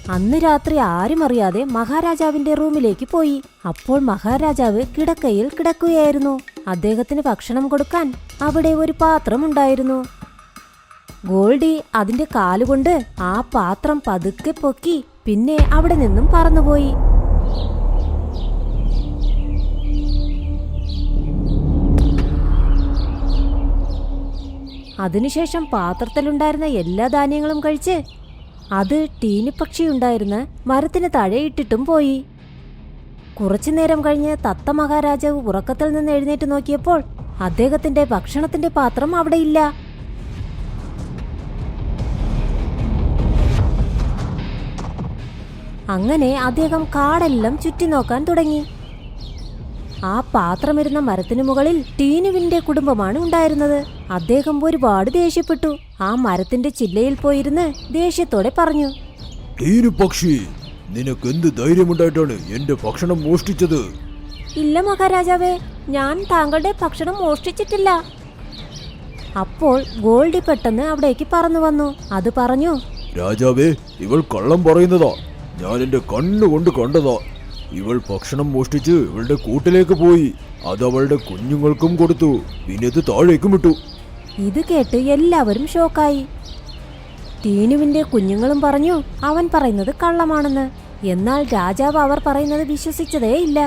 അന്ന് രാത്രി ആരും അറിയാതെ മഹാരാജാവിന്റെ റൂമിലേക്ക് പോയി. അപ്പോൾ മഹാരാജാവ് കിടക്കയിൽ കിടക്കുകയായിരുന്നു. അദ്ദേഹത്തിന് ഭക്ഷണം കൊടുക്കാൻ അവിടെ ഒരു പാത്രമുണ്ടായിരുന്നു. ഗോൾഡി അതിന്റെ കാലുകൊണ്ട് ആ പാത്രം പതുക്കെ പൊക്കി പിന്നെ അവിടെ നിന്നും പറന്നുപോയി. അതിനുശേഷം പാത്രത്തിലുണ്ടായിരുന്ന എല്ലാ ധാന്യങ്ങളും കഴിച്ച് അത് ടീനിപ്പക്ഷിയുണ്ടായിരുന്ന മരത്തിന് താഴെ ഇട്ടിട്ടും പോയി. കുറച്ചുനേരം കഴിഞ്ഞ് തത്ത മഹാരാജാവ് ഉറക്കത്തിൽ നിന്ന് എഴുന്നേറ്റ് നോക്കിയപ്പോൾ അദ്ദേഹത്തിന്റെ ഭക്ഷണത്തിന്റെ പാത്രം അവിടെയില്ല. അങ്ങനെ അദ്ദേഹം കാടെല്ലാം ചുറ്റി നോക്കാൻ തുടങ്ങി. ആ പാത്രമിരുന്ന മരത്തിനു മുകളിൽ ടീനുവിന്റെ കുടുംബമാണ് ഉണ്ടായിരുന്നത്. അദ്ദേഹം ഒരുപാട് ദേഷ്യപ്പെട്ടു. ആ മരത്തിന്റെ ചില്ലയിൽ പോയിരുന്ന് ദേഷ്യത്തോടെ പറഞ്ഞു, ടീനുപക്ഷി, നിനക്ക് എന്ത് ധൈര്യമുണ്ടായിട്ടാണ് എന്റെ ഭക്ഷണം മോഷ്ടിച്ചത്? ഇല്ല മഹാരാജാവേ, ഞാൻ താങ്കളുടെ ഭക്ഷണം മോഷ്ടിച്ചിട്ടില്ല. അപ്പോൾ ഗോൾഡി പെട്ടെന്ന് അവിടേക്ക് പറന്നു വന്നു. അത് പറഞ്ഞു, രാജാവേ, ഇവൾ കള്ളം പറയുന്നതാ. ഞാൻ എന്റെ കണ്ണുകൊണ്ട് കണ്ടതാ. ഇവൾ ഭക്ഷണം മോഷ്ടിച്ച് ഇവളുടെ കൂട്ടിലേക്ക് പോയി. അത് അവളുടെ കുഞ്ഞുങ്ങൾക്കും കൊടുത്തു. പിന്നെ ഇത് താഴേക്കും ഇട്ടു. ഇത് കേട്ട് എല്ലാവരും ഷോക്കായി. ടീനുവിന്റെ കുഞ്ഞുങ്ങളും പറഞ്ഞു അവൻ പറയുന്നത് കള്ളമാണെന്ന്. എന്നാൽ രാജാവ് അവർ പറയുന്നത് വിശ്വസിച്ചതേയില്ല.